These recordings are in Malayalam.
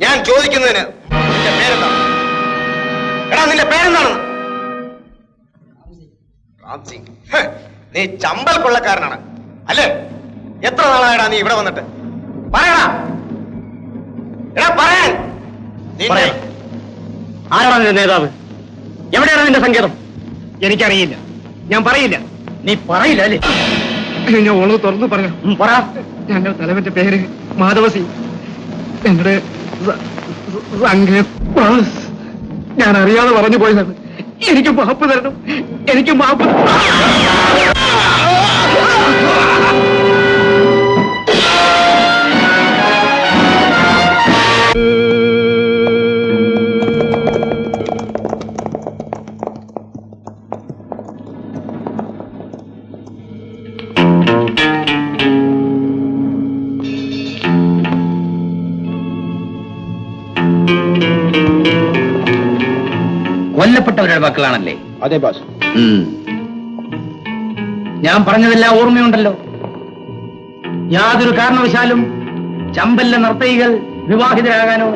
ഞാൻ ചോദിക്കുന്നതിന് നിന്റെ പേരെന്താണ്? എടാ നിന്റെ പേരെന്താണ്? റാം സിംഗ്. നീ ചമ്പൽ കൊള്ളക്കാരനാണ് അല്ലേ? എത്ര നാളായടാ നീ ഇവിടെ വന്നിട്ട്? പറയടാ, എടാ പറയാൻ. ആരാണ് നിന്റെ നേതാവ്? എവിടെയാണ് നിന്റെ സങ്കേതം? എനിക്കറിയില്ല. ഞാൻ പറയില്ല. നീ പറയില്ല അല്ലേ? ഞാൻ ഓള് തുറന്നു പറയാം. പറ. ഞങ്ങളുടെ തലവന്റെ പേര് മാധവസി. ഞങ്ങളുടെ ഞാൻ അറിയാതെ പറഞ്ഞു പോയതാണ്. എനിക്ക് മാപ്പ് തരണം. എനിക്ക് മാപ്പ്. കൊല്ലപ്പെട്ടവരുടെ മക്കളാണല്ലേ? അതെ ബാസ്. ഞാൻ പറഞ്ഞതെല്ലാം ഓർമ്മയുണ്ടല്ലോ. യാതൊരു കാരണവശാലും ചമ്പലിലെ നർത്തകികൾ വിവാഹിതരാകാനോ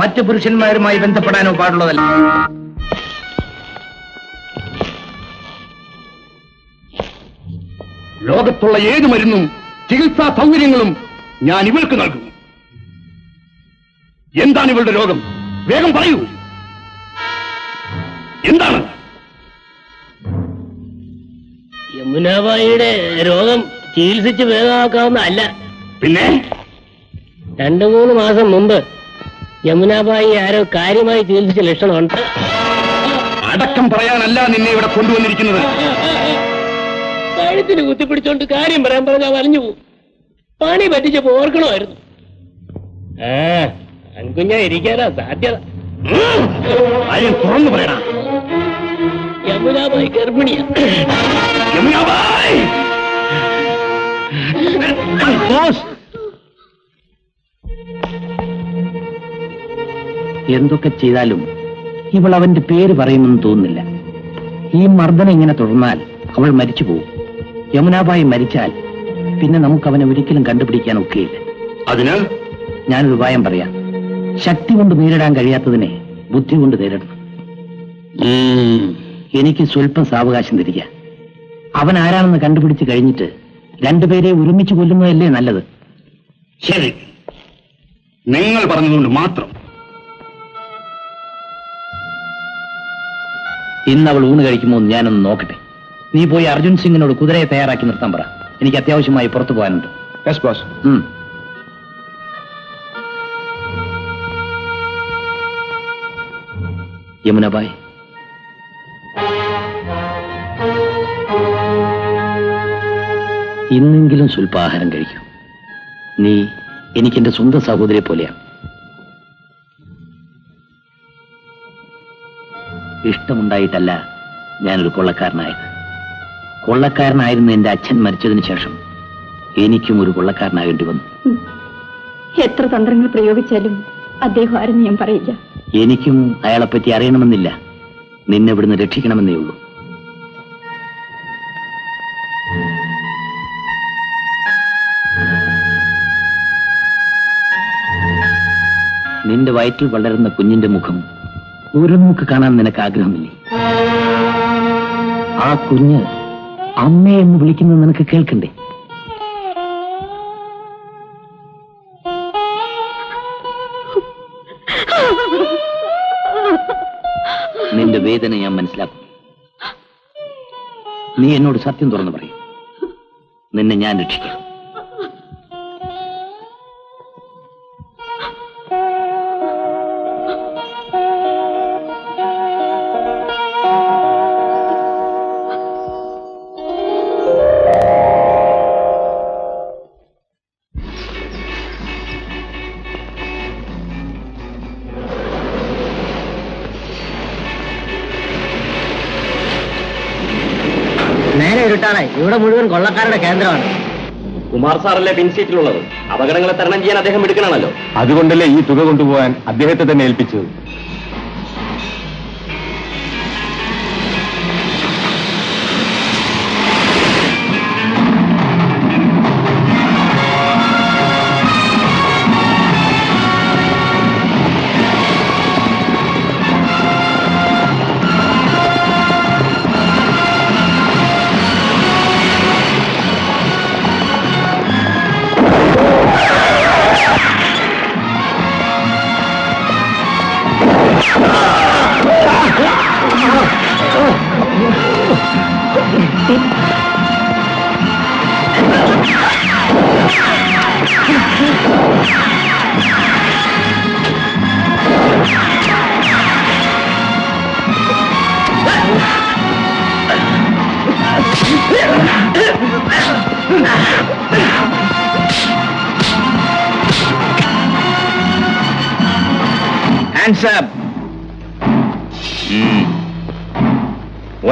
മറ്റു പുരുഷന്മാരുമായി ബന്ധപ്പെടാനോ പാടുള്ളതല്ല. ലോകത്തുള്ള ഏത് മരുന്നും ചികിത്സാ സൗകര്യങ്ങളും ഞാൻ ഇവൾക്ക് നൽകും. എന്താണ് ഇവളുടെ രോഗം? വേഗം പറയൂ. എന്താണ്? യമുനാബായിയുടെ രോഗം ചികിത്സിച്ച് ഭേദമാക്കാവുന്ന അല്ല. പിന്നെ 2-3 മാസം മുമ്പ് യമുനാബായി ആരോ കാര്യമായി ചികിത്സിച്ച ലക്ഷണമുണ്ട്. അടക്കം പറയാനല്ല നിന്നെ ഇവിടെ കൊണ്ടുവന്നിരിക്കുന്നത്. കഴുത്തിന് കുത്തിപ്പിടിച്ചോണ്ട് കാര്യം പറയാൻ പറഞ്ഞാൽ വലഞ്ഞു പോകും. പണി പറ്റിച്ചപ്പോ ഓർക്കണമായിരുന്നു. അൻകുഞ്ഞ ഇരിക്കാനാ സാധ്യത. ആരും തുറന്നു പറയണം. യമുനാബായി ഗർഭിണിയാ. യമുനാബായി! എന്തൊക്കെ ചെയ്താലും ഇവൾ അവന്റെ പേര് പറയുമെന്ന് തോന്നുന്നില്ല. ഈ മർദ്ദനം ഇങ്ങനെ തുടർന്നാൽ അവൾ മരിച്ചു പോകും. യമുനാബായി മരിച്ചാൽ പിന്നെ നമുക്ക് അവനെ ഒരിക്കലും കണ്ടുപിടിക്കാൻ ഒക്കെയില്ല. അതിനാൽ ഞാനൊരു ഉപായം പറയാം. ശക്തി കൊണ്ട് നേരിടാൻ കഴിയാത്തതിനെ ബുദ്ധി കൊണ്ട് നേരിടണം. എനിക്ക് സ്വല്പം സാവകാശം തരിക. അവൻ ആരാണെന്ന് കണ്ടുപിടിച്ച് കഴിഞ്ഞിട്ട് രണ്ടുപേരെ ഒരുമിച്ച് കൊല്ലുന്നതല്ലേ നല്ലത്? ശരി, നിങ്ങൾ പറഞ്ഞതുകൊണ്ട് മാത്രം. ഇന്ന് അവൾ ഊണ് കഴിക്കുമോ ഞാനൊന്ന് നോക്കട്ടെ. നീ പോയി അർജുൻ സിംഗിനോട് കുതിരയെ തയ്യാറാക്കി നിർത്താൻ പറ. എനിക്ക് അത്യാവശ്യമായി പുറത്തു പോകാനുണ്ട്. Yes boss. യമുനാബായ്, ഇന്നെങ്കിലും സ്വല്പ ആഹാരം കഴിക്കൂ. നീ എനിക്കെന്റെ സ്വന്തം സഹോദരിയെ പോലെയാണ്. ഇഷ്ടമുണ്ടായിട്ടല്ല ഞാനൊരു കൊള്ളക്കാരനായത്. കൊള്ളക്കാരനായിരുന്ന എന്റെ അച്ഛൻ മരിച്ചതിന് ശേഷം എനിക്കും ഒരു കൊള്ളക്കാരനാകേണ്ടി വന്നു. എത്ര തന്ത്രങ്ങൾ പ്രയോഗിച്ചാലും അദ്ദേഹം ആരെന്ന് ഞാൻ പറയില്ല. എനിക്കും അയാളെപ്പറ്റി അറിയണമെന്നില്ല. നിന്നെ ഇവിടുന്ന് രക്ഷിക്കണമെന്നേ ഉള്ളൂ. നിന്റെ വയറ്റിൽ വളരുന്ന കുഞ്ഞിന്റെ മുഖം ഒരു നോക്ക് കാണാൻ നിനക്ക് ആഗ്രഹമില്ലേ? ആ കുഞ്ഞ് അമ്മേ എന്ന് വിളിക്കുന്നത് നിനക്ക് കേൾക്കണ്ടേ? നിന്റെ വേദന ഞാൻ മനസ്സിലാക്കും. നീ എന്നോട് സത്യം തുറന്നു പറയും. നിന്നെ ഞാൻ രക്ഷിക്കാം. ഉരുട്ടാണ്. ഇവിടെ മുഴുവൻ കൊള്ളക്കാരുടെ കേന്ദ്രമാണ്. കുമാർ സാറല്ലേ പിൻസീറ്റിലുള്ളത്. അപകടങ്ങളെ തരണം ചെയ്യാൻ അദ്ദേഹം എടുക്കണമല്ലോ. അതുകൊണ്ടല്ലേ ഈ തുക കൊണ്ടുപോകാൻ അദ്ദേഹത്തെ തന്നെ ഏൽപ്പിച്ചത്.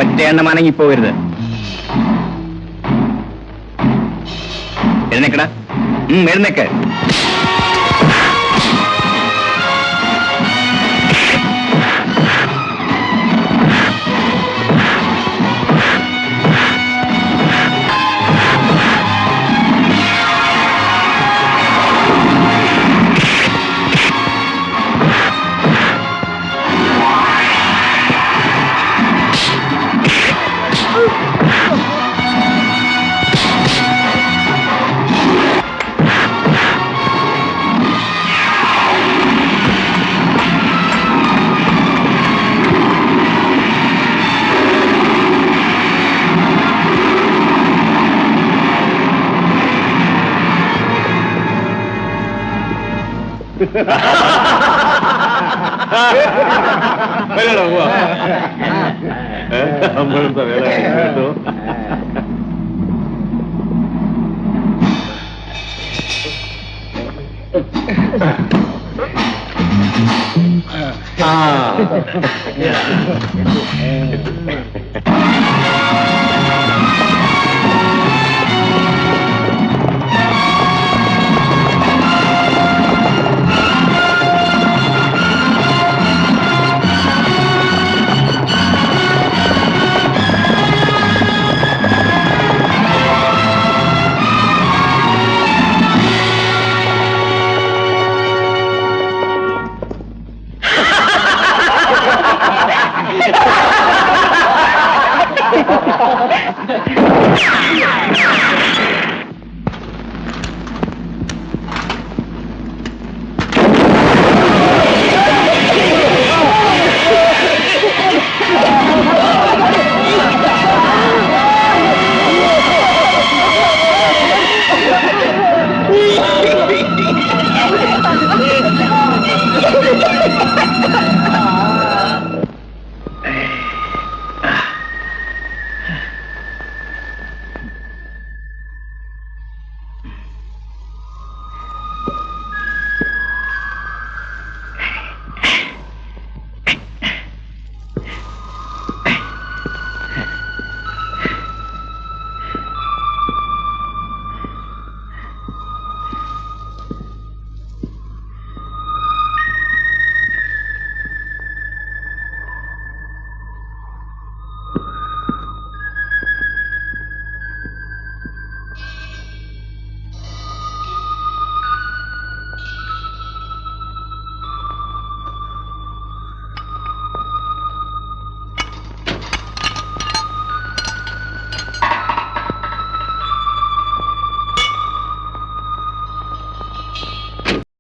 ഒറ്റ എണ്ണം അനങ്ങിപ്പോകരുത്. എഴുന്നേക്കടാ, എഴുന്നേക്ക്. ആ